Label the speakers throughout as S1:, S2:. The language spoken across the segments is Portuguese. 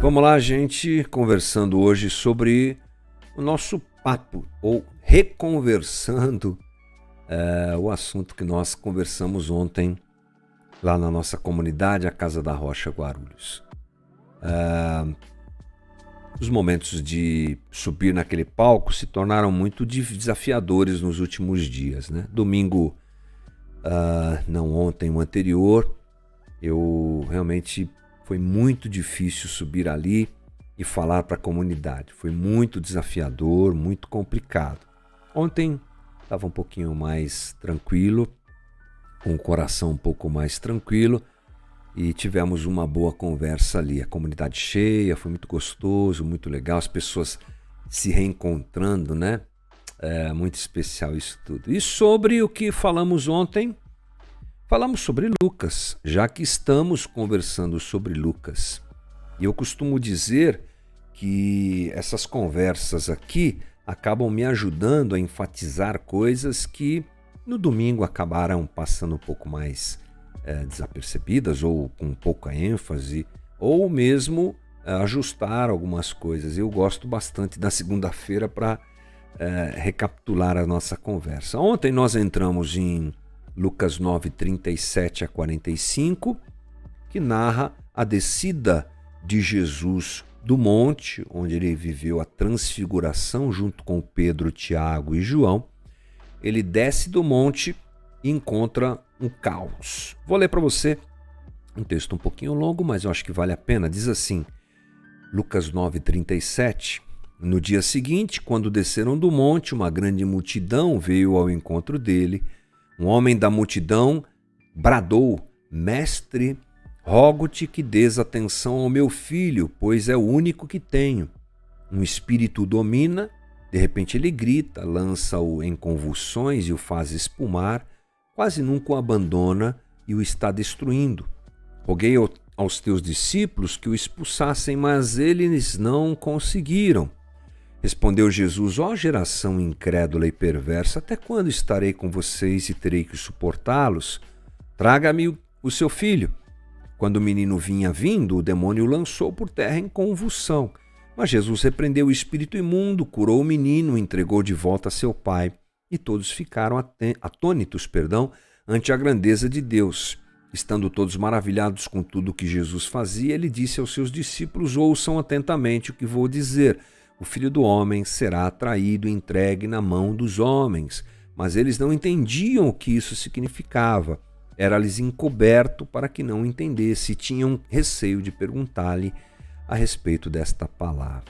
S1: Vamos lá, gente, conversando hoje sobre o nosso papo, ou reconversando o assunto que nós conversamos ontem lá na nossa comunidade, a Casa da Rocha Guarulhos. Os momentos de subir naquele palco se tornaram muito desafiadores nos últimos dias, né? Domingo, não ontem, o anterior, foi muito difícil subir ali e falar para a comunidade. Foi muito desafiador, muito complicado. Ontem estava um pouquinho mais tranquilo, com o coração um pouco mais tranquilo, e tivemos uma boa conversa ali. A comunidade cheia, foi muito gostoso, muito legal, as pessoas se reencontrando, né? É muito especial isso tudo. E sobre o que falamos ontem? Falamos sobre Lucas, já que estamos conversando sobre Lucas. E eu costumo dizer que essas conversas aqui acabam me ajudando a enfatizar coisas que no domingo acabaram passando um pouco mais desapercebidas ou com pouca ênfase, ou mesmo ajustar algumas coisas. Eu gosto bastante da segunda-feira para recapitular a nossa conversa. Ontem nós entramos em Lucas 9, 37 a 45, que narra a descida de Jesus do monte, onde ele viveu a transfiguração junto com Pedro, Tiago e João. Ele desce do monte e encontra um caos. Vou ler para você um texto um pouquinho longo, mas eu acho que vale a pena. Diz assim, Lucas 9, 37. No dia seguinte, quando desceram do monte, uma grande multidão veio ao encontro dele. Um homem da multidão bradou, Mestre, rogo-te que dês atenção ao meu filho, pois é o único que tenho. Um espírito o domina, de repente ele grita, lança-o em convulsões e o faz espumar, quase nunca o abandona e o está destruindo. Roguei aos teus discípulos que o expulsassem, mas eles não conseguiram. Respondeu Jesus, ó geração incrédula e perversa, até quando estarei com vocês e terei que suportá-los? Traga-me o seu filho. Quando o menino vinha vindo, o demônio o lançou por terra em convulsão. Mas Jesus repreendeu o espírito imundo, curou o menino, o entregou de volta a seu pai. E todos ficaram atônitos, ante a grandeza de Deus. Estando todos maravilhados com tudo o que Jesus fazia, ele disse aos seus discípulos, ouçam atentamente o que vou dizer. O Filho do Homem será traído e entregue na mão dos homens. Mas eles não entendiam o que isso significava. Era-lhes encoberto para que não entendesse e tinham receio de perguntar-lhe a respeito desta palavra.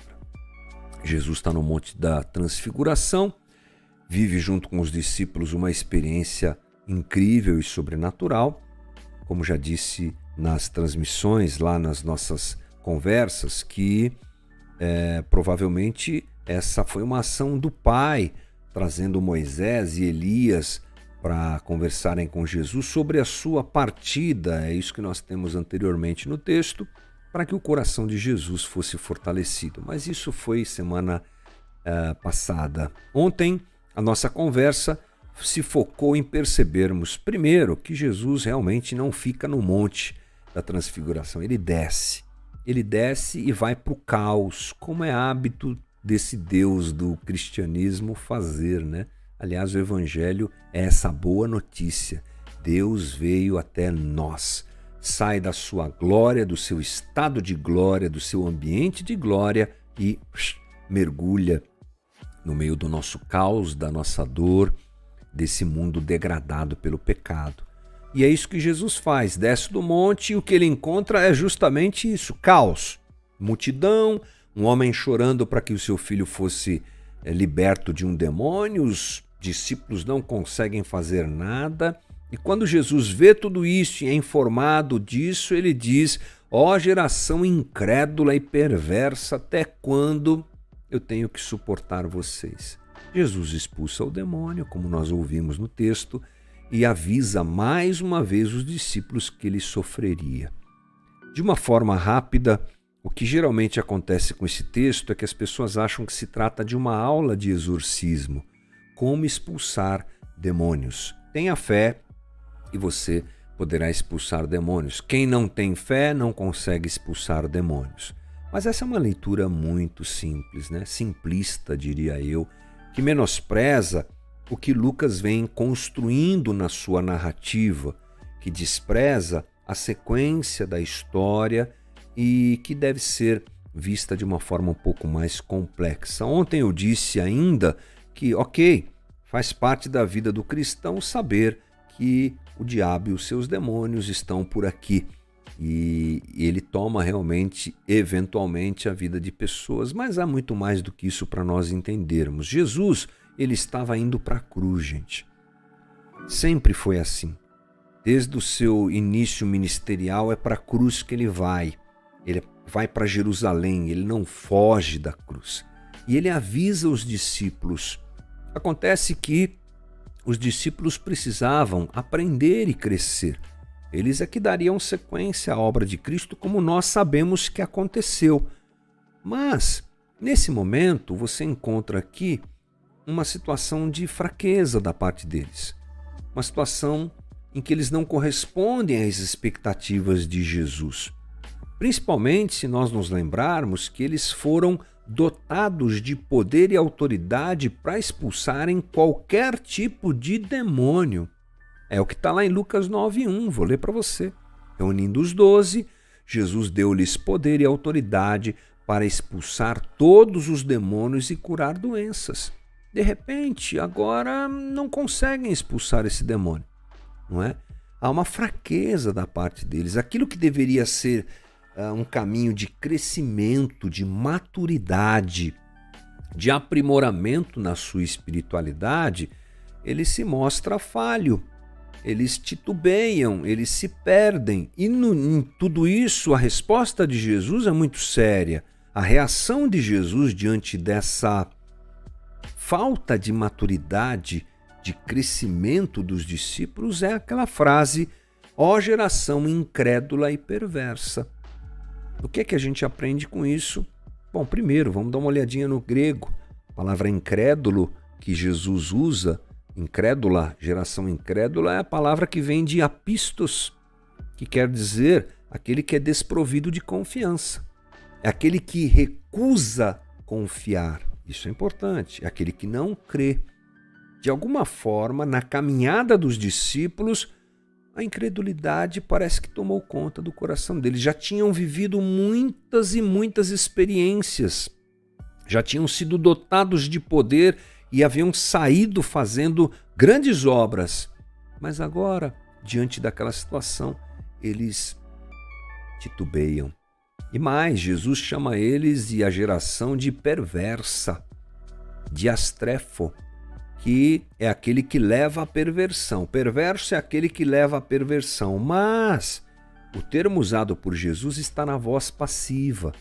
S1: Jesus está no Monte da Transfiguração, vive junto com os discípulos uma experiência incrível e sobrenatural. Como já disse nas transmissões, lá nas nossas conversas, que provavelmente essa foi uma ação do Pai, trazendo Moisés e Elias para conversarem com Jesus sobre a sua partida. É isso que nós temos anteriormente no texto, para que o coração de Jesus fosse fortalecido. Mas isso foi semana passada. Ontem, a nossa conversa se focou em percebermos, primeiro, que Jesus realmente não fica no Monte da Transfiguração, ele desce. Ele desce e vai para o caos, como é hábito desse Deus do cristianismo fazer, né? Aliás, o Evangelho é essa boa notícia. Deus veio até nós. Sai da sua glória, do seu estado de glória, do seu ambiente de glória e mergulha no meio do nosso caos, da nossa dor, desse mundo degradado pelo pecado. E é isso que Jesus faz, desce do monte e o que ele encontra é justamente isso, caos. Multidão, um homem chorando para que o seu filho fosse liberto de um demônio, os discípulos não conseguem fazer nada. E quando Jesus vê tudo isso e é informado disso, ele diz, ó geração incrédula e perversa, até quando eu tenho que suportar vocês? Jesus expulsa o demônio, como nós ouvimos no texto, e avisa mais uma vez os discípulos que ele sofreria. De uma forma rápida, o que geralmente acontece com esse texto é que as pessoas acham que se trata de uma aula de exorcismo, como expulsar demônios. Tenha fé e você poderá expulsar demônios. Quem não tem fé não consegue expulsar demônios. Mas essa é uma leitura muito simples, né? Simplista, diria eu, que menospreza o que Lucas vem construindo na sua narrativa, que despreza a sequência da história e que deve ser vista de uma forma um pouco mais complexa. Ontem eu disse ainda que, ok, faz parte da vida do cristão saber que o diabo e os seus demônios estão por aqui e ele toma realmente, eventualmente, a vida de pessoas, mas há muito mais do que isso para nós entendermos. Jesus, ele estava indo para a cruz, gente. Sempre foi assim. Desde o seu início ministerial é para a cruz que ele vai. Ele vai para Jerusalém, ele não foge da cruz. E ele avisa os discípulos. Acontece que os discípulos precisavam aprender e crescer. Eles é que dariam sequência à obra de Cristo, como nós sabemos que aconteceu. Mas, nesse momento, você encontra aqui uma situação de fraqueza da parte deles. Uma situação em que eles não correspondem às expectativas de Jesus. Principalmente se nós nos lembrarmos que eles foram dotados de poder e autoridade para expulsarem qualquer tipo de demônio. É o que está lá em Lucas 9:1, vou ler para você. Reunindo os 12, Jesus deu-lhes poder e autoridade para expulsar todos os demônios e curar doenças. De repente, agora não conseguem expulsar esse demônio, não é? Há uma fraqueza da parte deles. Aquilo que deveria ser um caminho de crescimento, de maturidade, de aprimoramento na sua espiritualidade, ele se mostra falho, eles titubeiam, eles se perdem. E em tudo isso, a resposta de Jesus é muito séria. A reação de Jesus diante dessa falta de maturidade, de crescimento dos discípulos é aquela frase: ó geração incrédula e perversa. O que é que a gente aprende com isso? Bom, primeiro, vamos dar uma olhadinha no grego. A palavra incrédulo que Jesus usa, incrédula, geração incrédula, é a palavra que vem de apistos, que quer dizer aquele que é desprovido de confiança. É aquele que recusa confiar. Isso é importante. É aquele que não crê. De alguma forma, na caminhada dos discípulos, a incredulidade parece que tomou conta do coração deles. Já tinham vivido muitas e muitas experiências, já tinham sido dotados de poder e haviam saído fazendo grandes obras. Mas agora, diante daquela situação, eles titubeiam. E mais, Jesus chama eles e a geração de perversa, de astrefo, que é aquele que leva à perversão. Perverso é aquele que leva à perversão, mas o termo usado por Jesus está na voz passiva.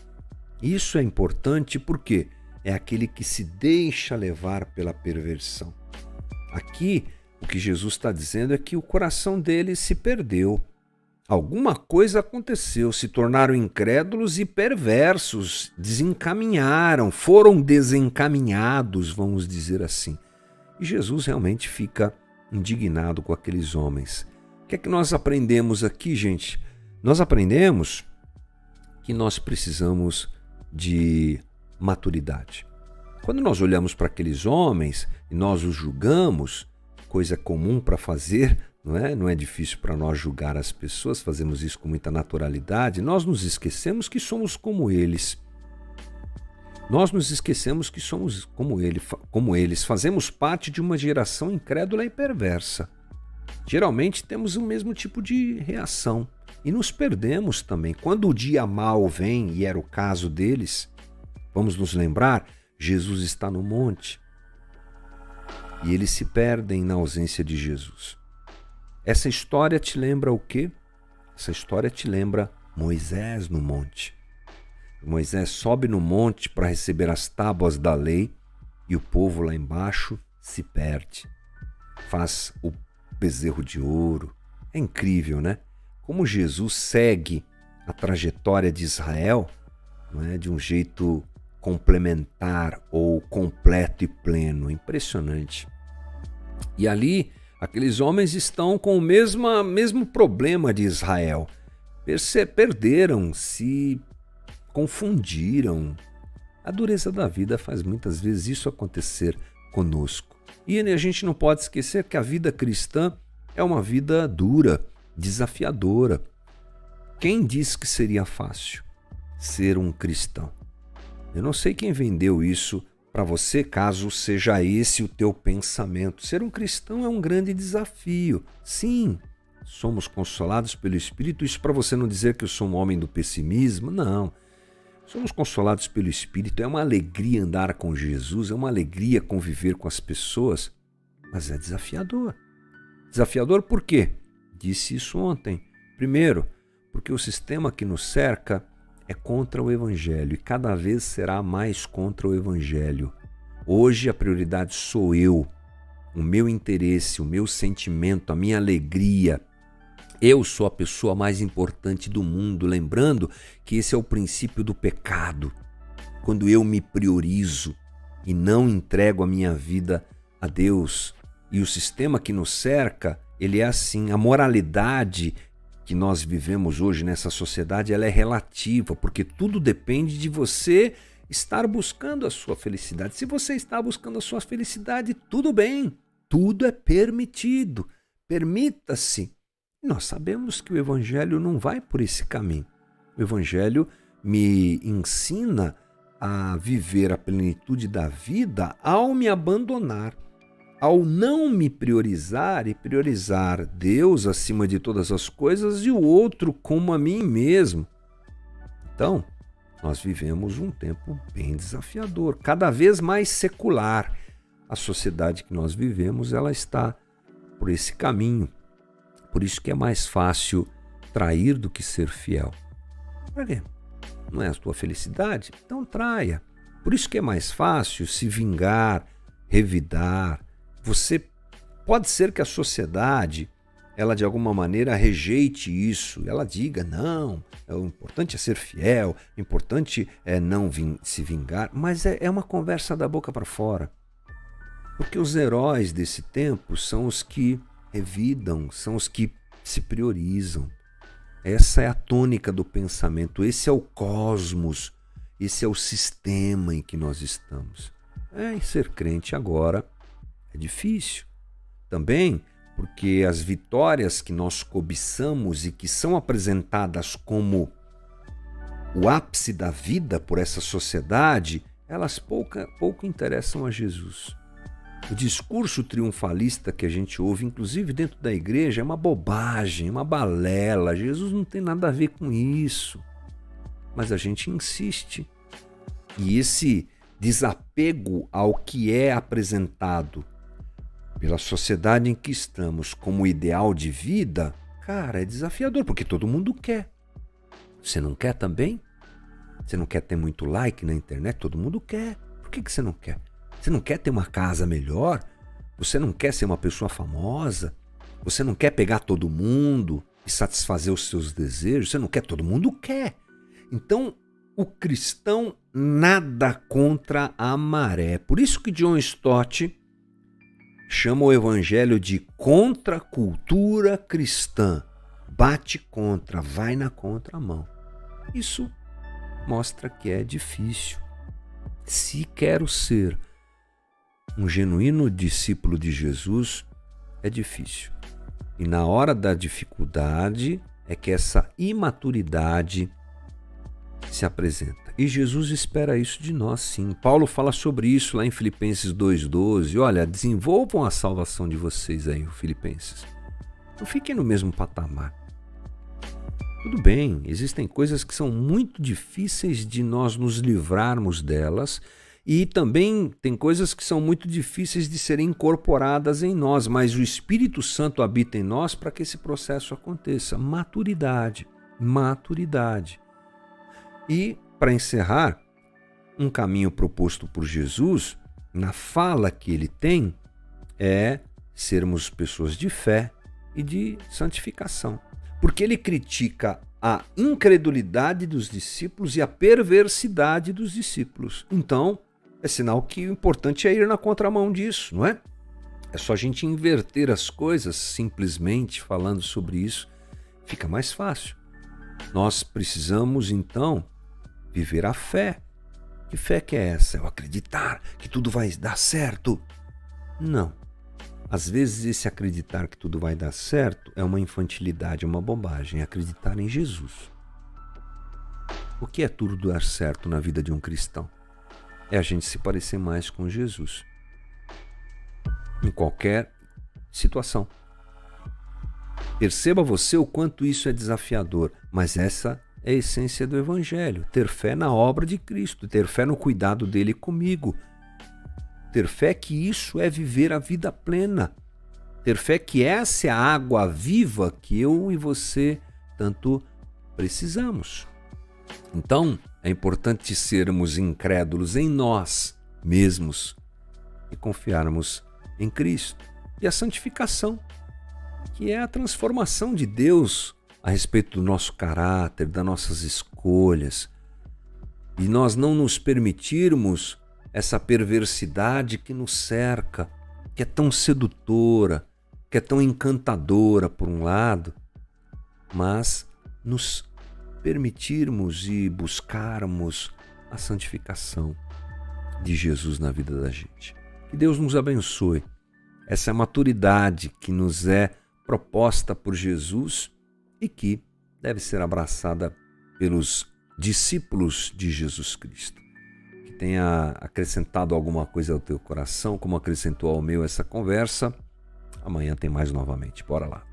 S1: Isso é importante porque é aquele que se deixa levar pela perversão. Aqui, o que Jesus está dizendo é que o coração deles se perdeu. Alguma coisa aconteceu, se tornaram incrédulos e perversos, desencaminharam, foram desencaminhados, vamos dizer assim. E Jesus realmente fica indignado com aqueles homens. O que é que nós aprendemos aqui, gente? Nós aprendemos que nós precisamos de maturidade. Quando nós olhamos para aqueles homens e nós os julgamos, coisa comum para fazer, não é difícil para nós julgar as pessoas, fazemos isso com muita naturalidade, nós nos esquecemos que somos como eles. Nós nos esquecemos que somos como eles, fazemos parte de uma geração incrédula e perversa. Geralmente temos o mesmo tipo de reação e nos perdemos também. Quando o dia mau vem, e era o caso deles, vamos nos lembrar, Jesus está no monte e eles se perdem na ausência de Jesus. Essa história te lembra o quê? Essa história te lembra Moisés no monte. Moisés sobe no monte para receber as tábuas da lei e o povo lá embaixo se perde. Faz o bezerro de ouro. É incrível, né? Como Jesus segue a trajetória de Israel, não é? De um jeito complementar ou completo e pleno. Impressionante. E ali, aqueles homens estão com o mesmo problema de Israel. Perderam, se confundiram. A dureza da vida faz muitas vezes isso acontecer conosco. E a gente não pode esquecer que a vida cristã é uma vida dura, desafiadora. Quem disse que seria fácil ser um cristão? Eu não sei quem vendeu isso para você, caso seja esse o teu pensamento. Ser um cristão é um grande desafio. Sim, somos consolados pelo Espírito. Isso para você não dizer que eu sou um homem do pessimismo. Não. Somos consolados pelo Espírito. É uma alegria andar com Jesus. É uma alegria conviver com as pessoas. Mas é desafiador. Desafiador por quê? Disse isso ontem. Primeiro, porque o sistema que nos cerca é contra o Evangelho e cada vez será mais contra o Evangelho. Hoje a prioridade sou eu, o meu interesse, o meu sentimento, a minha alegria. Eu sou a pessoa mais importante do mundo, lembrando que esse é o princípio do pecado. Quando eu me priorizo e não entrego a minha vida a Deus. E o sistema que nos cerca, ele é assim, a moralidade que nós vivemos hoje nessa sociedade, ela é relativa, porque tudo depende de você estar buscando a sua felicidade. Se você está buscando a sua felicidade, tudo bem, tudo é permitido, permita-se. Nós sabemos que o Evangelho não vai por esse caminho. O Evangelho me ensina a viver a plenitude da vida ao me abandonar. Ao não me priorizar e priorizar Deus acima de todas as coisas e o outro como a mim mesmo. Então, nós vivemos um tempo bem desafiador, cada vez mais secular. A sociedade que nós vivemos, ela está por esse caminho. Por isso que é mais fácil trair do que ser fiel. Para quê? Não é a tua felicidade? Então traia. Por isso que é mais fácil se vingar, revidar. Você pode ser que a sociedade, ela de alguma maneira rejeite isso, ela diga, não, o importante é ser fiel, o importante é não se vingar, mas é uma conversa da boca para fora. Porque os heróis desse tempo são os que revidam, são os que se priorizam. Essa é a tônica do pensamento, esse é o cosmos, esse é o sistema em que nós estamos. E ser crente agora é difícil. Também porque as vitórias que nós cobiçamos e que são apresentadas como o ápice da vida por essa sociedade, elas pouco interessam a Jesus. O discurso triunfalista que a gente ouve, inclusive dentro da igreja, é uma bobagem, uma balela. Jesus não tem nada a ver com isso. Mas a gente insiste. E esse desapego ao que é apresentado pela sociedade em que estamos como ideal de vida, cara, é desafiador, porque todo mundo quer. Você não quer também? Você não quer ter muito like na internet? Todo mundo quer. Por que você não quer? Você não quer ter uma casa melhor? Você não quer ser uma pessoa famosa? Você não quer pegar todo mundo e satisfazer os seus desejos? Você não quer? Todo mundo quer. Então, o cristão nada contra a maré. Por isso que John Stott chama o evangelho de contracultura cristã. Bate contra, vai na contramão. Isso mostra que é difícil. Se quero ser um genuíno discípulo de Jesus, é difícil. E na hora da dificuldade é que essa imaturidade se apresenta. E Jesus espera isso de nós, sim. Paulo fala sobre isso lá em Filipenses 2,12. Olha, desenvolvam a salvação de vocês aí, Filipenses. Não fiquem no mesmo patamar. Tudo bem, existem coisas que são muito difíceis de nós nos livrarmos delas, e também tem coisas que são muito difíceis de serem incorporadas em nós, mas o Espírito Santo habita em nós para que esse processo aconteça. Maturidade, maturidade. E, para encerrar, um caminho proposto por Jesus, na fala que ele tem, é sermos pessoas de fé e de santificação. Porque ele critica a incredulidade dos discípulos e a perversidade dos discípulos. Então, é sinal que o importante é ir na contramão disso, não é? É só a gente inverter as coisas, simplesmente falando sobre isso, fica mais fácil. Nós precisamos, então, viver a fé. Que fé que é essa? Eu acreditar que tudo vai dar certo? Não. Às vezes esse acreditar que tudo vai dar certo é uma infantilidade, é uma bobagem. É acreditar em Jesus. O que é tudo dar certo na vida de um cristão? É a gente se parecer mais com Jesus. Em qualquer situação. Perceba você o quanto isso é desafiador, mas essa é a essência do Evangelho. Ter fé na obra de Cristo, ter fé no cuidado dele comigo. Ter fé que isso é viver a vida plena. Ter fé que essa é a água viva que eu e você tanto precisamos. Então, é importante sermos incrédulos em nós mesmos e confiarmos em Cristo. E a santificação, que é a transformação de Deus a respeito do nosso caráter, das nossas escolhas. E nós não nos permitirmos essa perversidade que nos cerca, que é tão sedutora, que é tão encantadora por um lado, mas nos permitirmos e buscarmos a santificação de Jesus na vida da gente. Que Deus nos abençoe. Essa é a maturidade que nos é proposta por Jesus e que deve ser abraçada pelos discípulos de Jesus Cristo. Que tenha acrescentado alguma coisa ao teu coração, como acrescentou ao meu essa conversa. Amanhã tem mais novamente. Bora lá.